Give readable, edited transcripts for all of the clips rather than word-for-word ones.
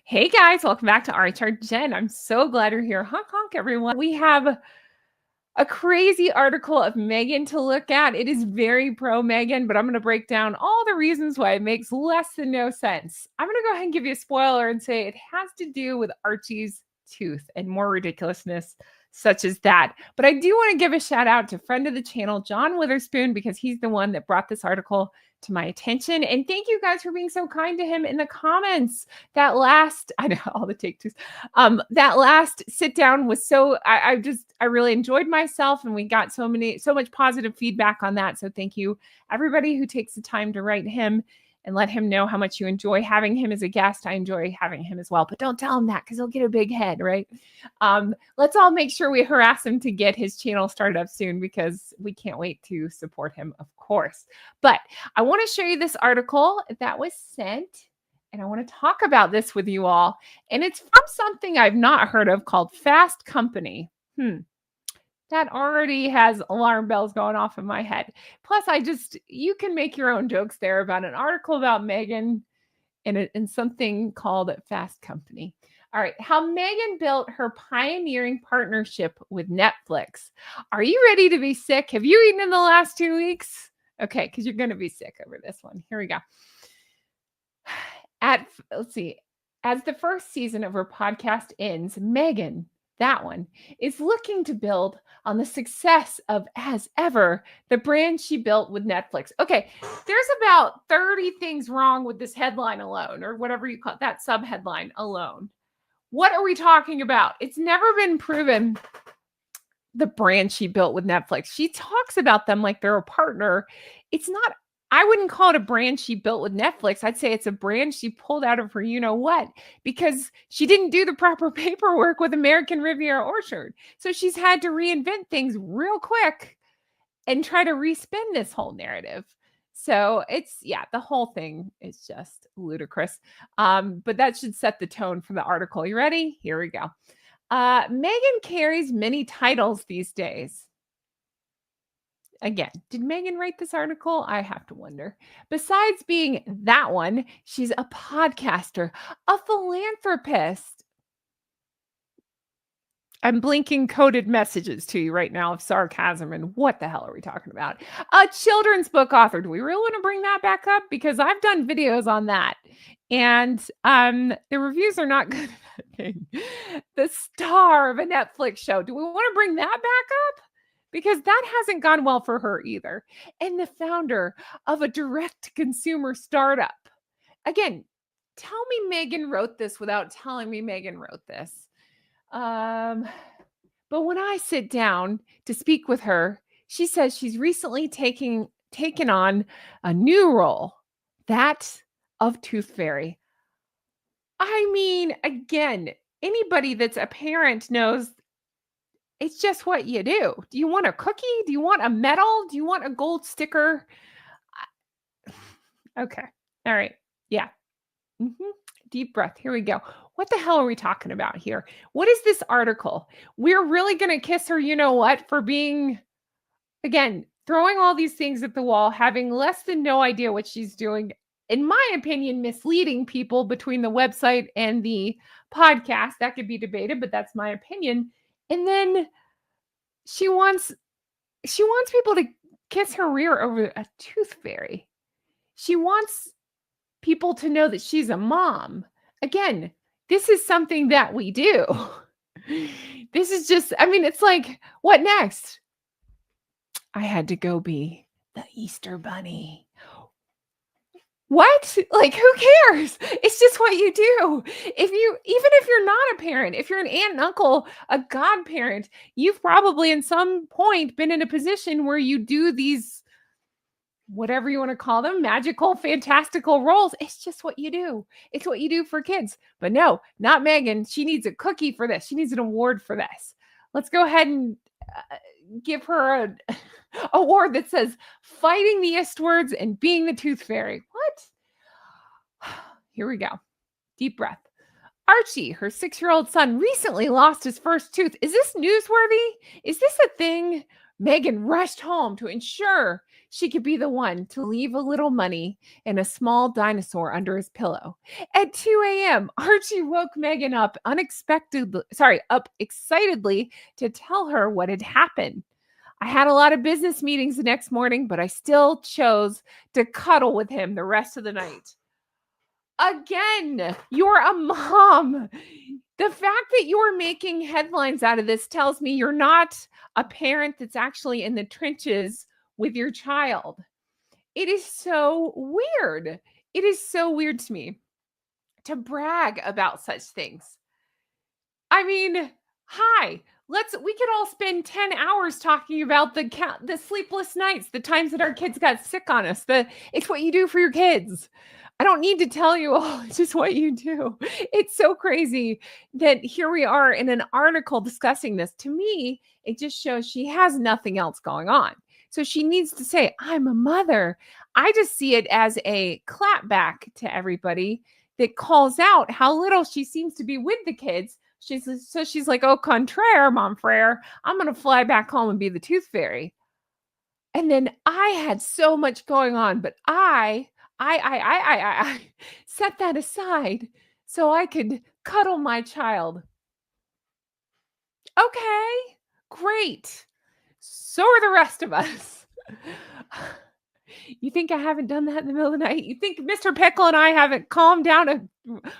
Hey guys, welcome back to Chart Jen. I'm so glad you're here. Honk honk, everyone. We have a crazy article of Meghan to look at. It is very pro Meghan, but I'm going to break down all the reasons why it makes less than no sense. I'm going to go ahead and give you a spoiler and say it has to do with Archie's tooth and more ridiculousness such as that. But I do want to give a shout out to friend of the channel, John Witherspoon, because he's the one that brought this article to my attention. And thank you guys for being so kind to him in the comments. That last, I know all the take twos. That last sit down was so, I really enjoyed myself, and we got so much positive feedback on that. So thank you everybody who takes the time to write him and let him know how much you enjoy having him as a guest. I enjoy having him as well, but don't tell him that because he'll get a big head, right? Let's all make sure we harass him to get his channel started up soon, because we can't wait to support him, of course. But I want to show you this article that was sent, and I want to talk about this with you all. And it's from something I've not heard of called Fast Company. That already has alarm bells going off in my head. Plus, you can make your own jokes there about an article about Meghan in something called Fast Company. All right, how Meghan built her pioneering partnership with Netflix. Are you ready to be sick? Have you eaten in the last 2 weeks? Okay, because you're going to be sick over this one. Here we go. Let's see. As the first season of her podcast ends, Meghan, that one, is looking to build on the success of As Ever, the brand she built with Netflix. Okay, there's about 30 things wrong with this headline alone, or whatever you call it, that subheadline alone. What are we talking about? It's never been proven the brand she built with Netflix. She talks about them like they're a partner. It's not, I wouldn't call it a brand she built with Netflix. I'd say it's a brand she pulled out of her you-know-what, because she didn't do the proper paperwork with American Riviera Orchard. So she's had to reinvent things real quick and try to respin this whole narrative. So the whole thing is just ludicrous. But that should set the tone for the article. You ready? Here we go. Meghan carries many titles these days. Again, did Meghan write this article? I have to wonder. Besides being that one, she's a podcaster, a philanthropist. I'm blinking coded messages to you right now of sarcasm, and what the hell are we talking about? A children's book author. Do we really want to bring that back up? Because I've done videos on that, and the reviews are not good. The star of a Netflix show. Do we want to bring that back up? Because that hasn't gone well for her either. And the founder of a direct-to-consumer startup. Again, tell me Meghan wrote this without telling me Meghan wrote this. But when I sit down to speak with her, she says she's recently taken on a new role, that of Tooth Fairy. I mean, again, anybody that's a parent knows it's just what you do. Do you want a cookie? Do you want a medal? Do you want a gold sticker? Okay. All right. Yeah. Deep breath. Here we go. What the hell are we talking about here? What is this article? We're really going to kiss her, you know what, for being, again, throwing all these things at the wall, having less than no idea what she's doing. In my opinion, misleading people between the website and the podcast. That could be debated, but that's my opinion. And then she wants people to kiss her rear over a tooth fairy. She wants people to know that she's a mom. Again, this is something that we do. This is just, it's like, what next? I had to go be the Easter Bunny. What? Like, who cares? It's just what you do. Even if you're not a parent, if you're an aunt and uncle, a godparent, you've probably in some point been in a position where you do these, whatever you want to call them, magical, fantastical roles. It's just what you do. It's what you do for kids. But no, not Meghan. She needs a cookie for this. She needs an award for this. Let's go ahead and give her an award that says fighting the Eastwards and being the Tooth Fairy. What? Here we go. Deep breath. Archie, her 6-year-old son, recently lost his first tooth. Is this newsworthy? Is this a thing? Meghan rushed home to ensure she could be the one to leave a little money and a small dinosaur under his pillow. At 2 a.m., Archie woke Meghan up up excitedly to tell her what had happened. I had a lot of business meetings the next morning, but I still chose to cuddle with him the rest of the night. Again, you're a mom. The fact that you're making headlines out of this tells me you're not a parent that's actually in the trenches with your child. It is so weird. It is so weird to me to brag about such things. I mean, hi, we could all spend 10 hours talking about the sleepless nights, the times that our kids got sick on us. It's what you do for your kids. I don't need to tell you all, it's just what you do. It's so crazy that here we are in an article discussing this. To me, it just shows she has nothing else going on. So she needs to say, I'm a mother. I just see it as a clapback to everybody that calls out how little she seems to be with the kids. She's like, au contraire, mon frere, I'm going to fly back home and be the tooth fairy. And then I had so much going on, but I set that aside so I could cuddle my child. Okay, great. So are the rest of us. You think I haven't done that in the middle of the night? You think Mr. Pickle and I haven't calmed down a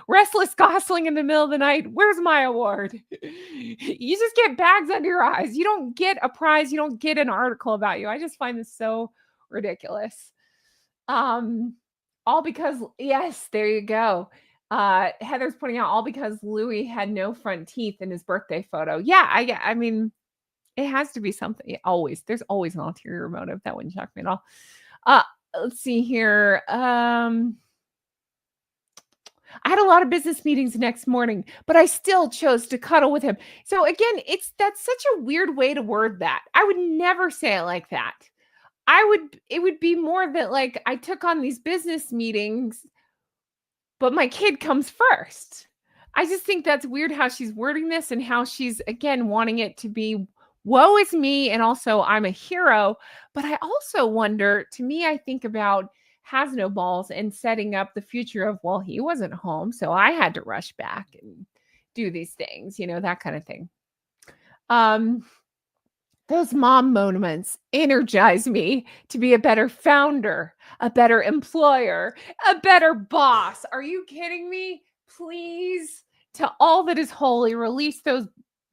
restless gosling in the middle of the night? Where's my award? You just get bags under your eyes. You don't get a prize. You don't get an article about you. I just find this so ridiculous. All because, yes, there you go. Heather's pointing out all because Louis had no front teeth in his birthday photo. Yeah, I mean, it has to be something. There's always an ulterior motive. That wouldn't shock me at all. Let's see here. I had a lot of business meetings the next morning, but I still chose to cuddle with him. So again, that's such a weird way to word that. I would never say it like that. It would be more that like I took on these business meetings, but my kid comes first. I just think that's weird how she's wording this and how she's, again, wanting it to be woe is me, and also I'm a hero. But I also wonder, to me, I think about has no balls and setting up the future of, well, he wasn't home, so I had to rush back and do these things, that kind of thing. Those mom moments energize me to be a better founder, a better employer, a better boss. Are you kidding me? Please, to all that is holy, release those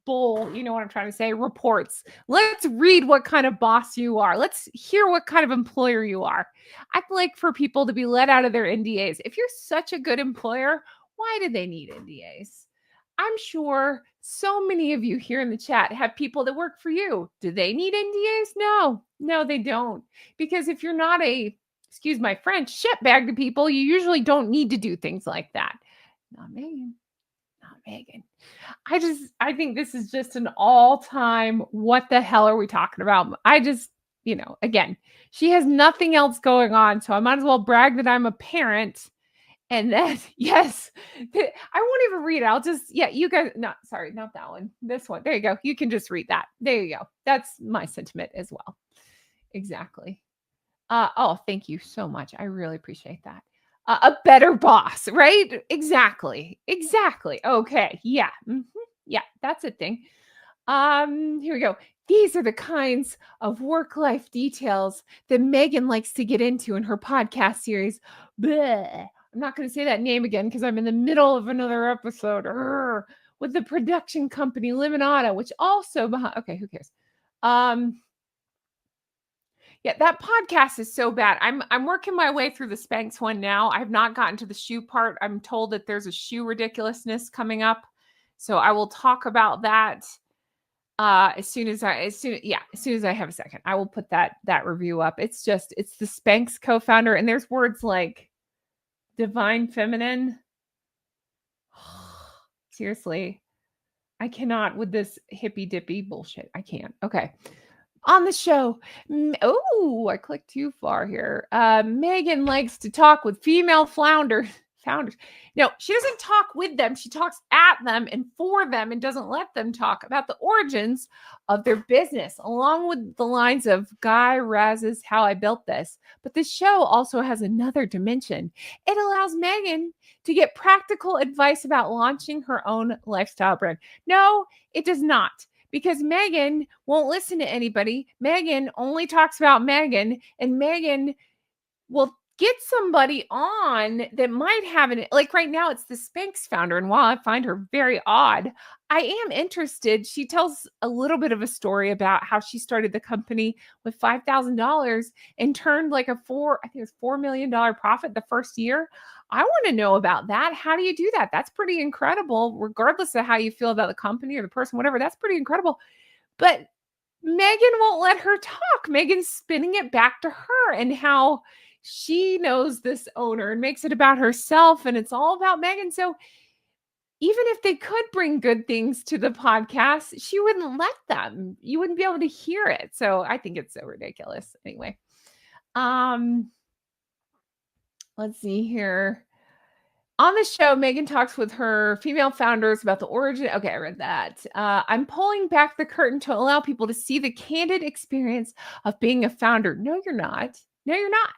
you know what I'm trying to say, reports. Let's read what kind of boss you are. Let's hear what kind of employer you are. I'd like for people to be let out of their NDAs. If you're such a good employer, why do they need NDAs? I'm sure so many of you here in the chat have people that work for you. Do they need NDAs? No, they don't. Because if you're not excuse my French, shitbag to people, you usually don't need to do things like that. Not Meghan. I think this is just an all-time, what the hell are we talking about? I just, again, she has nothing else going on, so I might as well brag that I'm a parent. And then, yes, I won't even read it. You guys, not that one. This one. There you go. You can just read that. There you go. That's my sentiment as well. Exactly. Thank you so much. I really appreciate that. A better boss, right? Exactly. Okay. Yeah. Mm-hmm. Yeah, that's a thing. Here we go. These are the kinds of work-life details that Meghan likes to get into in her podcast series. Bleh. I'm not going to say that name again because I'm in the middle of another episode. With the production company Limonada, which also okay, who cares? Yeah, that podcast is so bad. I'm working my way through the Spanx one now. I've not gotten to the shoe part. I'm told that there's a shoe ridiculousness coming up. So I will talk about that as soon as I have a second. I will put that review up. It's the Spanx co-founder, and there's words like divine feminine. Seriously, I cannot with this hippy dippy bullshit. I can't. Okay. On the show, I clicked too far here. Meghan likes to talk with female flounders. founders. No, she doesn't talk with them. She talks at them and for them and doesn't let them talk about the origins of their business, along with the lines of Guy Raz's How I Built This. But this show also has another dimension. It allows Meghan to get practical advice about launching her own lifestyle brand. No, it does not. Because Meghan won't listen to anybody. Meghan only talks about Meghan, and Meghan will get somebody on that might have an, like right now it's the Spanx founder. And while I find her very odd, I am interested. She tells a little bit of a story about how she started the company with $5,000 and turned like I think it was $4 million profit the first year. I want to know about that. How do you do that? That's pretty incredible, regardless of how you feel about the company or the person, whatever. That's pretty incredible. But Meghan won't let her talk. Meghan's spinning it back to her and how she knows this owner and makes it about herself. And it's all about Meghan. So even if they could bring good things to the podcast, she wouldn't let them. You wouldn't be able to hear it. So I think it's so ridiculous. Anyway, let's see here. On the show, Meghan talks with her female founders about the origin. Okay, I read that. I'm pulling back the curtain to allow people to see the candid experience of being a founder. No, you're not. No, you're not.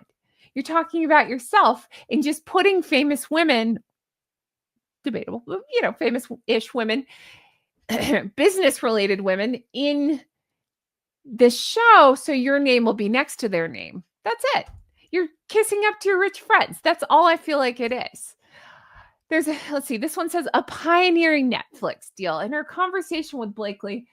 You're talking about yourself and just putting famous women, debatable, famous-ish women, business-related women in the show so your name will be next to their name. That's it. You're kissing up to your rich friends. That's all I feel like it is. Let's see, this one says a pioneering Netflix deal. In her conversation with Blakely,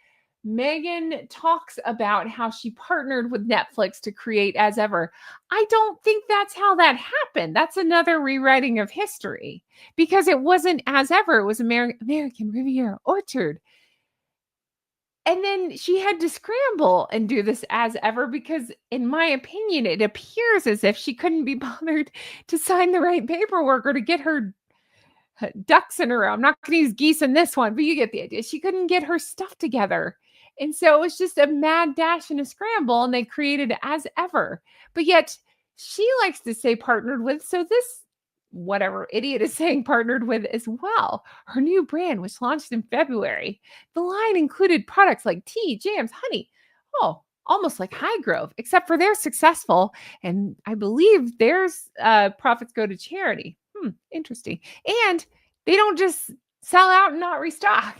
Meghan talks about how she partnered with Netflix to create As Ever. I don't think that's how that happened. That's another rewriting of history because it wasn't As Ever. It was American Riviera Orchard. And then she had to scramble and do this As Ever because, in my opinion, it appears as if she couldn't be bothered to sign the right paperwork or to get her ducks in a row. I'm not going to use geese in this one, but you get the idea. She couldn't get her stuff together. And so it was just a mad dash and a scramble, and they created As Ever. But yet she likes to say partnered with. So this, whatever idiot is saying partnered with as well. Her new brand was launched in February. The line included products like tea, jams, honey. Oh, almost like Highgrove, except for they're successful. And I believe their profits go to charity. Interesting. And they don't just sell out and not restock.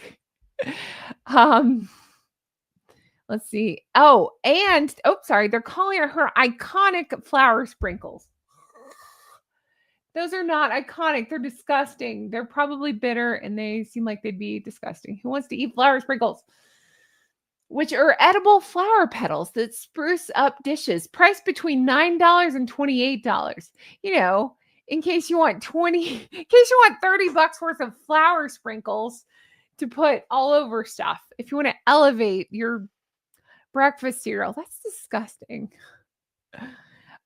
Let's see. They're calling her iconic flower sprinkles. Those are not iconic. They're disgusting. They're probably bitter and they seem like they'd be disgusting. Who wants to eat flower sprinkles? Which are edible flower petals that spruce up dishes, priced between $9 and $28. In case you want $30 worth of flower sprinkles to put all over stuff. If you want to elevate your breakfast cereal, that's disgusting.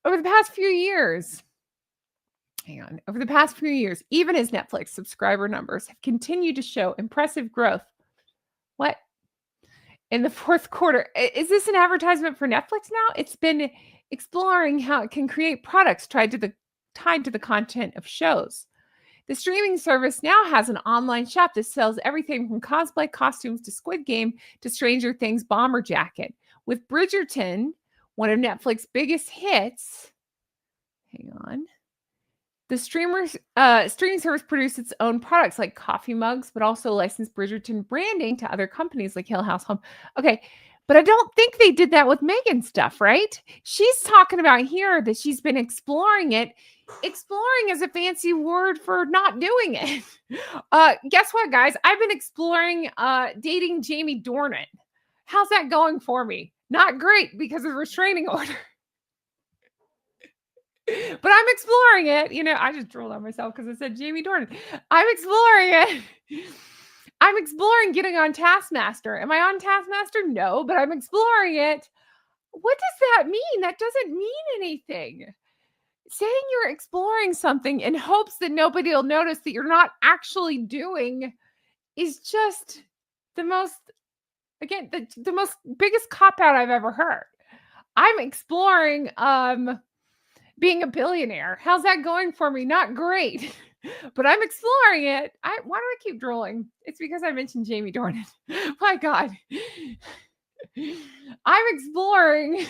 Over the past few years, even as Netflix subscriber numbers have continued to show impressive growth. What? In the fourth quarter, is this an advertisement for Netflix now? It's been exploring how it can create products tied to the content of shows. The streaming service now has an online shop that sells everything from cosplay costumes to Squid Game to Stranger Things bomber jacket. With Bridgerton, one of Netflix's biggest hits, the streaming service produced its own products like coffee mugs, but also licensed Bridgerton branding to other companies like Hill House Home. Okay, but I don't think they did that with Meghan stuff, right? She's talking about here that she's been exploring it. Exploring is a fancy word for not doing it. Guess what, guys? I've been exploring dating Jamie Dornan. How's that going for me? Not great because of restraining order. But I'm exploring it. I just trolled on myself because I said Jamie Dornan. I'm exploring it. I'm exploring getting on Taskmaster. Am I on Taskmaster? No, but I'm exploring it. What does that mean? That doesn't mean anything. Saying you're exploring something in hopes that nobody will notice that you're not actually doing is just the most, again, the most biggest cop-out I've ever heard. I'm exploring being a billionaire. How's that going for me? Not great, but I'm exploring it. Why do I keep drooling? It's because I mentioned Jamie Dornan. My God. I'm exploring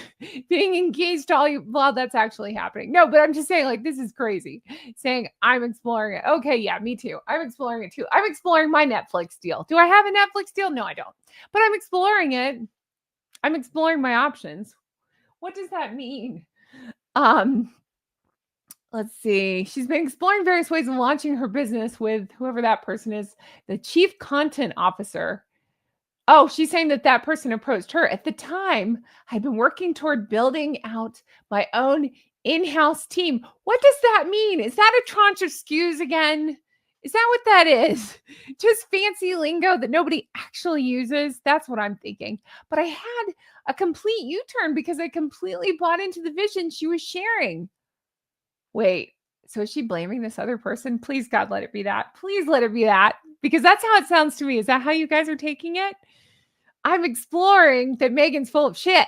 being engaged to all you. Well, that's actually happening. No, but I'm just saying, like, this is crazy. Saying I'm exploring it. Okay, yeah, me too. I'm exploring it too. I'm exploring my Netflix deal. Do I have a Netflix deal? No, I don't. But I'm exploring it. I'm exploring my options. What does that mean? Let's see. She's been exploring various ways of launching her business with whoever that person is, the chief content officer. Oh, she's saying that that person approached her. At the time, I'd been working toward building out my own in-house team. What does that mean? Is that a tranche of SKUs again? Is that what that is? Just fancy lingo that nobody actually uses? That's what I'm thinking. But I had a complete U-turn because I completely bought into the vision she was sharing. Wait, so is she blaming this other person? Please, God, let it be that. Please let it be that. Because that's how it sounds to me. Is that how you guys are taking it? I'm exploring that Meghan's full of shit.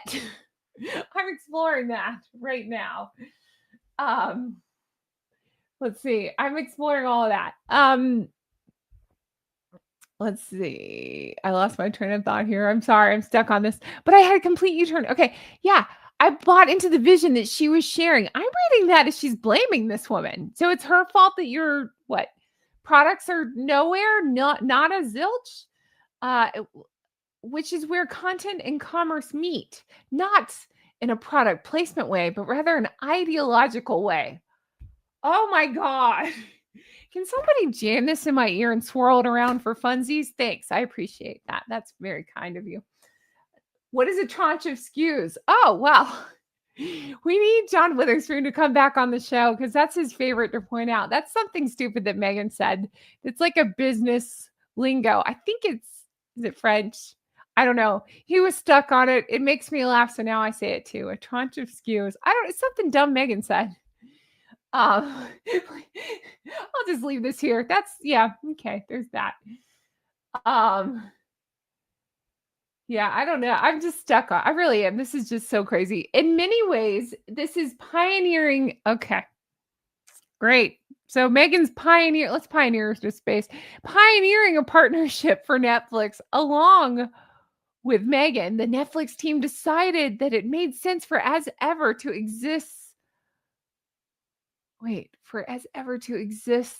I'm exploring that right now. Let's see. I'm exploring all of that. Let's see. I lost my train of thought here. I'm sorry. I'm stuck on this. But I had a complete U-turn. Okay. Yeah. I bought into the vision that she was sharing. I'm reading that as she's blaming this woman. So it's her fault that your products are nowhere, not a zilch. Which is where content and commerce meet, not in a product placement way, but rather an ideological way. Oh my God. Can somebody jam this in my ear and swirl it around for funsies? Thanks. I appreciate that. That's very kind of you. What is a tranche of SKUs? Oh, well, we need John Witherspoon to come back on the show because that's his favorite to point out. That's something stupid that Meghan said. It's like a business lingo. I think is it French? I don't know. He was stuck on it. It makes me laugh. So now I say it too. A tranche of SKUs. It's something dumb Meghan said. I'll just leave this here. Yeah. Okay. There's that. Yeah, I don't know. I'm just stuck on. I really am. This is just so crazy. In many ways, this is pioneering. Okay. Great. So Meghan's let's pioneer to space. Pioneering a partnership for Netflix along with Meghan. The Netflix team decided that it made sense for As Ever to exist. For As Ever to exist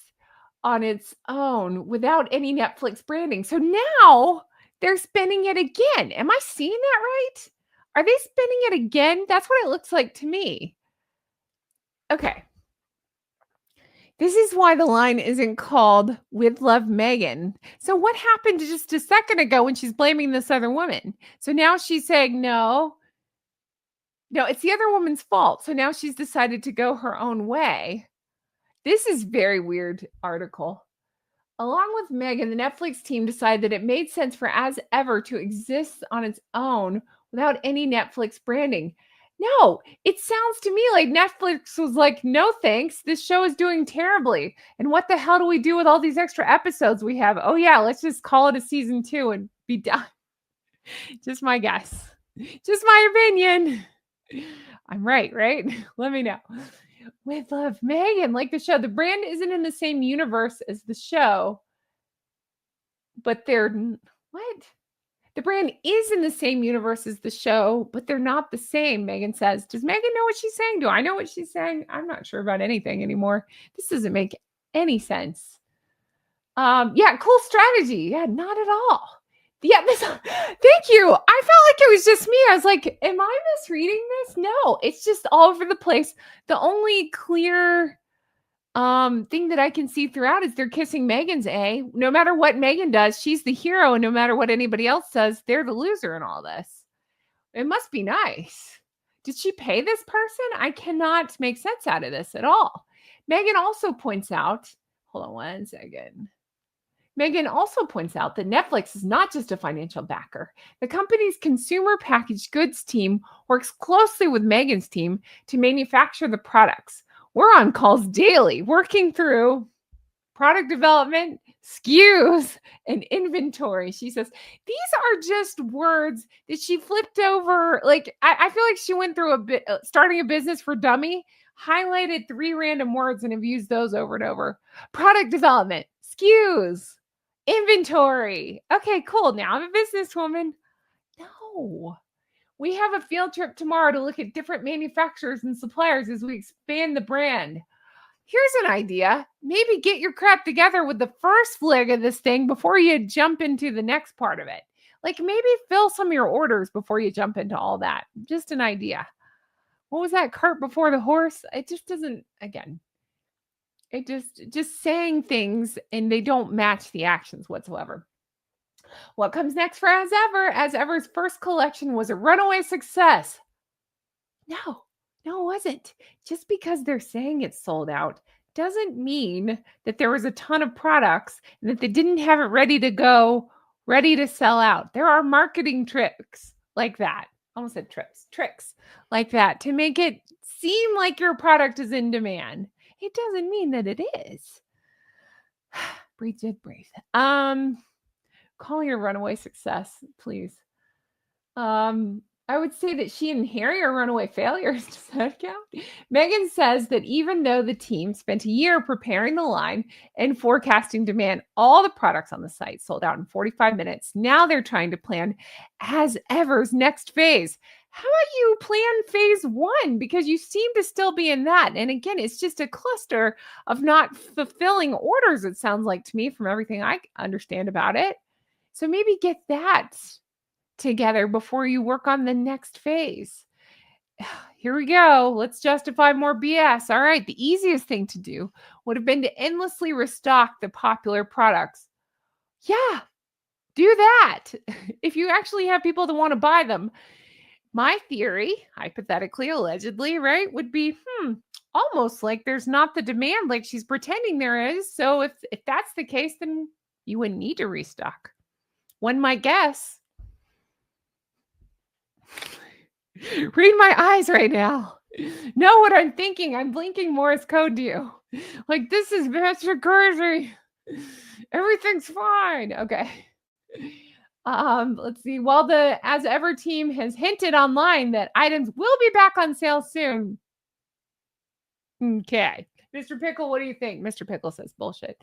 on its own without any Netflix branding. So now they're spinning it again. Am I seeing that right? Are they spinning it again? That's what it looks like to me. Okay. This is why the line isn't called With Love Meghan. So what happened just a second ago when she's blaming this other woman? So now she's saying, no, it's the other woman's fault. So now she's decided to go her own way. This is very weird article. Along with Meghan, the Netflix team decided that it made sense for As Ever to exist on its own without any Netflix branding. No, it sounds to me like Netflix was like, no thanks, this show is doing terribly. And what the hell do we do with all these extra episodes we have? Oh yeah, let's just call it a season 2 and be done. Just my guess. Just my opinion. I'm right? Let me know. With Love Meghan, like the show. The brand isn't in the same universe as the show, but they're what? The brand is in the same universe as the show, but they're not the same, Meghan says. Does Meghan know what she's saying? Do I know what she's saying? I'm not sure about anything anymore. This doesn't make any sense. Yeah, cool strategy. Yeah, not at all. Yeah, thank you. I felt like it was just me. I was like, am I misreading this? No, it's just all over the place. The only clear thing that I can see throughout is they're kissing Meghan's A. No matter what Meghan does, she's the hero, and no matter what anybody else does, they're the loser in all this. It must be nice. Did she pay this person? I cannot make sense out of this at all. Meghan also points out, hold on one second. Meghan also points out that Netflix is not just a financial backer. The company's consumer packaged goods team works closely with Meghan's team to manufacture the products. We're on calls daily, working through product development, SKUs, and inventory. She says, these are just words that she flipped over. Like, I feel like she went through starting a business for dummy, highlighted 3 random words and have used those over and over. Product development, SKUs, inventory. Okay, cool. Now I'm a businesswoman. No. We have a field trip tomorrow to look at different manufacturers and suppliers as we expand the brand. Here's an idea. Maybe get your crap together with the first leg of this thing before you jump into the next part of it. Like maybe fill some of your orders before you jump into all that. Just an idea. What was that cart before the horse? It just doesn't, again, it just saying things and they don't match the actions whatsoever. What comes next for As Ever? As Ever's first collection was a runaway success. No, it wasn't. Just because they're saying it's sold out doesn't mean that there was a ton of products and that they didn't have it ready to go, ready to sell out. There are marketing tricks like that. Almost said tricks like that to make it seem like your product is in demand. It doesn't mean that it is. Breathe. Call your runaway success, please. I would say that she and Harry are runaway failures. Does that count? Meghan says that even though the team spent a year preparing the line and forecasting demand, all the products on the site sold out in 45 minutes. Now they're trying to plan As Ever's next phase. How about you plan phase 1? Because you seem to still be in that. And again, it's just a cluster of not fulfilling orders, it sounds like to me, from everything I understand about it. So maybe get that together before you work on the next phase. Here we go. Let's justify more BS. All right. The easiest thing to do would have been to endlessly restock the popular products. Yeah, do that. If you actually have people that want to buy them. My theory, hypothetically, allegedly, right, would be, almost like there's not the demand like she's pretending there is. So if that's the case, then you wouldn't need to restock. One might guess. Read my eyes right now. Know what I'm thinking. I'm blinking Morse code to you. Like, this is Mr. Crazy. Everything's fine. Okay. Let's see. Well, the As Ever team has hinted online that items will be back on sale soon. Okay. Mr. Pickle, what do you think? Mr. Pickle says bullshit.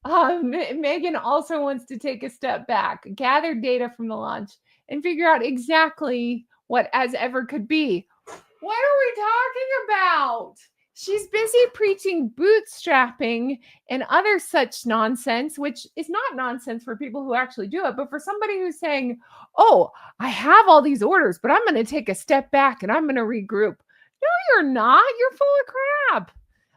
Meghan also wants to take a step back, gather data from the launch, and figure out exactly what As Ever could be. What are we talking about? She's busy preaching bootstrapping and other such nonsense, which is not nonsense for people who actually do it, but for somebody who's saying, oh, I have all these orders, but I'm going to take a step back and I'm going to regroup. No, you're not. You're full of crap.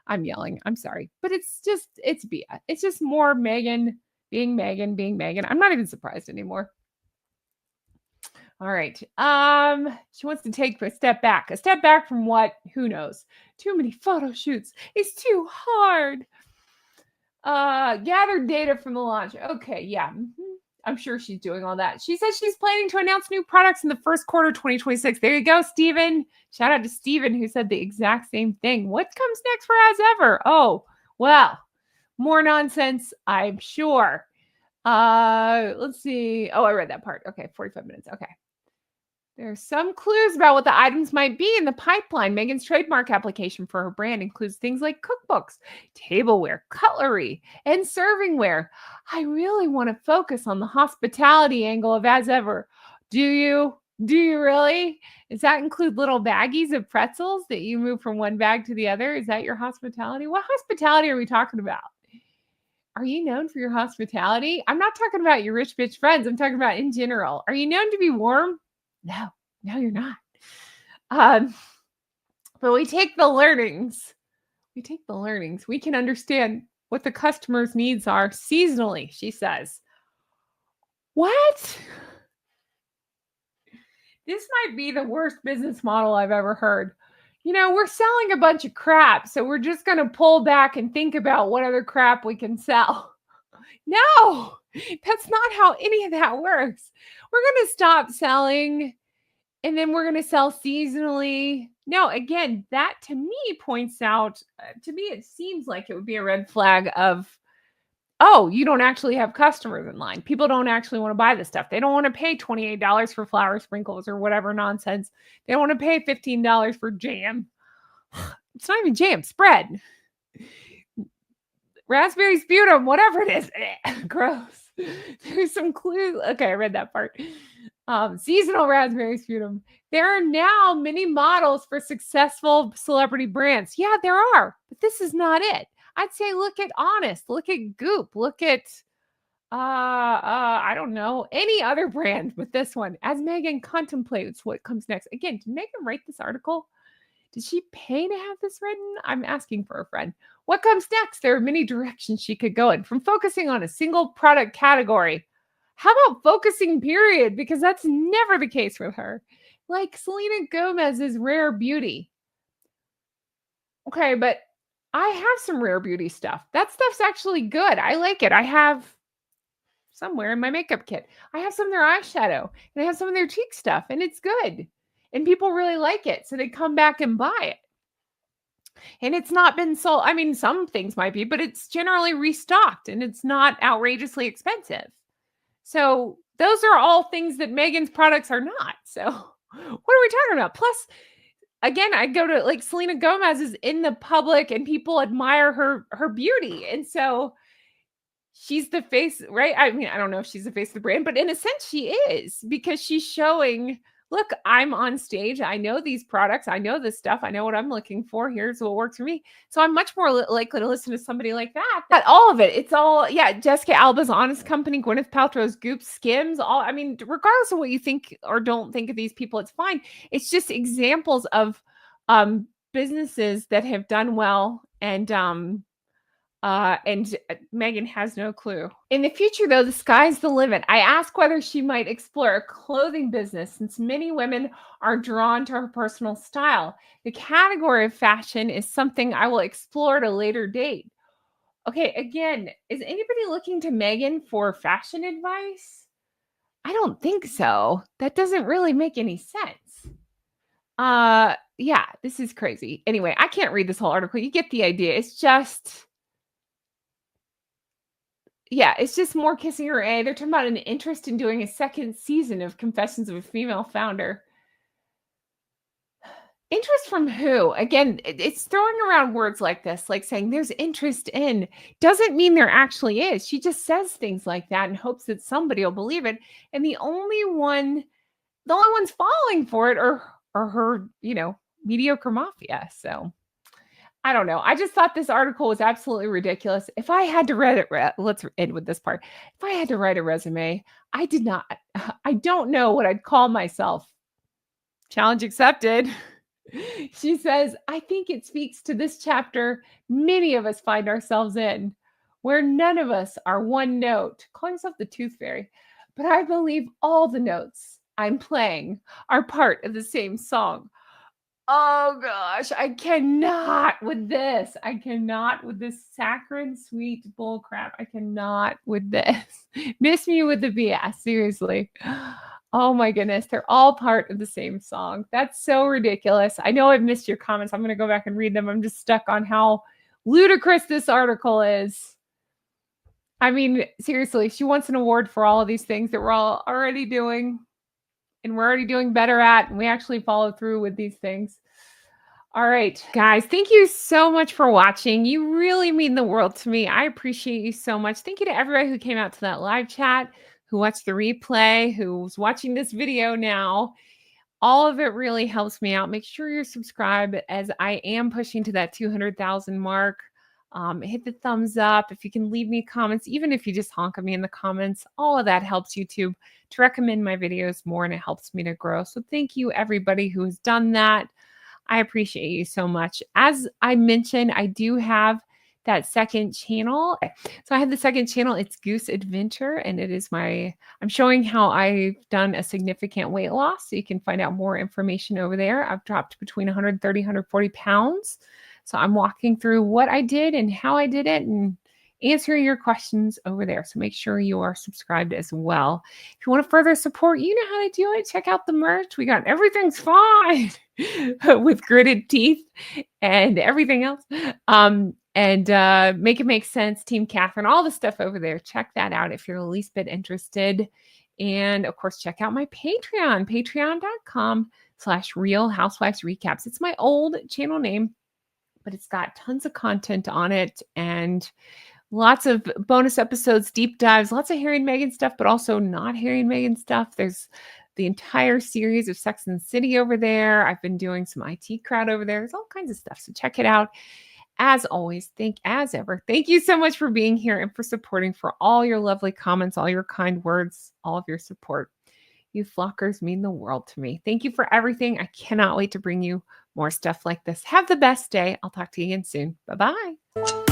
I'm yelling. I'm sorry. But it's BS. It's just more Meghan being Meghan. I'm not even surprised anymore. All right. She wants to take a step back. A step back from what? Who knows? Too many photo shoots. It's too hard. Gathered data from the launch. Okay, yeah. I'm sure she's doing all that. She says she's planning to announce new products in the first quarter 2026. There you go, Steven. Shout out to Steven who said the exact same thing. What comes next for As Ever? Oh, well, more nonsense, I'm sure. Let's see. Oh, I read that part. Okay, 45 minutes. Okay. There's some clues about what the items might be in the pipeline. Meghan's trademark application for her brand includes things like cookbooks, tableware, cutlery, and servingware. I really want to focus on the hospitality angle of As Ever. Do you? Do you really? Does that include little baggies of pretzels that you move from one bag to the other? Is that your hospitality? What hospitality are we talking about? Are you known for your hospitality? I'm not talking about your rich bitch friends. I'm talking about in general. Are you known to be warm? No, you're not. But we take the learnings. We can understand what the customer's needs are seasonally, she says. What? This might be the worst business model I've ever heard. You know, we're selling a bunch of crap, so we're just going to pull back and think about what other crap we can sell. No, that's not how any of that works. We're going to stop selling and then we're going to sell seasonally. No, again, that to me points out, to me, it seems like it would be a red flag of, oh, you don't actually have customers in line. People don't actually want to buy this stuff. They don't want to pay $28 for flour sprinkles or whatever nonsense. They don't want to pay $15 for jam. It's not even jam, spread. Raspberry sputum, whatever it is. Gross. There's some clues. Okay, I read that part. Seasonal raspberry sputum. There are now many models for successful celebrity brands. Yeah, there are, but this is not it. I'd say look at Honest, look at Goop, look at I don't know, any other brand but this one. As Meghan contemplates what comes next. Again, did Meghan write this article? Did she pay to have this written? I'm asking for a friend. What comes next? There are many directions she could go in, from focusing on a single product category. How about focusing, period? Because that's never the case with her. Like Selena Gomez's Rare Beauty. Okay, but I have some Rare Beauty stuff. That stuff's actually good. I like it. I have somewhere in my makeup kit. I have some of their eyeshadow and I have some of their cheek stuff, and it's good. And people really like it. So they come back and buy it. And it's not been sold. I mean, some things might be, but it's generally restocked and it's not outrageously expensive. So those are all things that Meghan's products are not. So what are we talking about? Plus, again, I go to like Selena Gomez is in the public and people admire her beauty. And so she's the face, right? I mean, I don't know if she's the face of the brand, but in a sense she is, because she's showing, look, I'm on stage. I know these products. I know this stuff. I know what I'm looking for. Here's what works for me. So I'm much more likely to listen to somebody like that. But all of it, it's all, yeah, Jessica Alba's Honest Company, Gwyneth Paltrow's Goop, Skims, all, I mean, regardless of what you think or don't think of these people, it's fine. It's just examples of businesses that have done well, and Meghan has no clue. In the future, though, the sky's the limit. I ask whether she might explore a clothing business, since many women are drawn to her personal style. The category of fashion is something I will explore at a later date. Okay, again, is anybody looking to Meghan for fashion advice? I don't think so. That doesn't really make any sense. Yeah, this is crazy. Anyway, I can't read this whole article. You get the idea. It's just, yeah, it's just more kissing her A. They're talking about an interest in doing a second season of Confessions of a Female Founder. Interest from who? Again, it's throwing around words like this, like saying there's interest in, doesn't mean there actually is. She just says things like that and hopes that somebody will believe it. And the only ones falling for it are her, mediocre mafia. So I don't know. I just thought this article was absolutely ridiculous. If I had to let's end with this part. If I had to write a resume, I don't know what I'd call myself. Challenge accepted. She says, I think it speaks to this chapter many of us find ourselves in, where none of us are one note. Call yourself the Tooth Fairy. But I believe all the notes I'm playing are part of the same song. Oh gosh, I cannot with this. I cannot with this saccharine sweet bull crap. I cannot with this. Miss me with the BS, seriously. Oh my goodness, they're all part of the same song. That's so ridiculous. I know I've missed your comments. I'm going to go back and read them. I'm just stuck on how ludicrous this article is. I mean, seriously, she wants an award for all of these things that we're all already doing and we're already doing better at, and we actually follow through with these things. All right, guys, thank you so much for watching. You really mean the world to me. I appreciate you so much. Thank you to everybody who came out to that live chat, who watched the replay, who's watching this video now. All of it really helps me out. Make sure you're subscribed, as I am pushing to that 200,000 mark. Hit the thumbs up. If you can leave me comments, even if you just honk at me in the comments, all of that helps YouTube to recommend my videos more, and it helps me to grow. So thank you, everybody who has done that. I appreciate you so much. As I mentioned, I do have that second channel. So I have the second channel. It's Goose Adventure, and it is I'm showing how I've done a significant weight loss. So you can find out more information over there. I've dropped between 130, 140 pounds. So I'm walking through what I did and how I did it, and answering your questions over there. So make sure you are subscribed as well. If you want to further support, you know how to do it. Check out the merch. We got Everything's Fine with gritted teeth and everything else. Make It Make Sense, Team Catherine, all the stuff over there. Check that out if you're the least bit interested. And of course, check out my Patreon, patreon.com/Real Housewives Recaps. It's my old channel name. but it's got tons of content on it and lots of bonus episodes, deep dives, lots of Harry and Meghan stuff, but also not Harry and Meghan stuff. There's the entire series of Sex and the City over there. I've been doing some IT crowd over there. There's all kinds of stuff. So check it out. As always, as ever, thank you so much for being here and for supporting, for all your lovely comments, all your kind words, all of your support. You flockers mean the world to me. Thank you for everything. I cannot wait to bring you more stuff like this. Have the best day. I'll talk to you again soon. Bye-bye.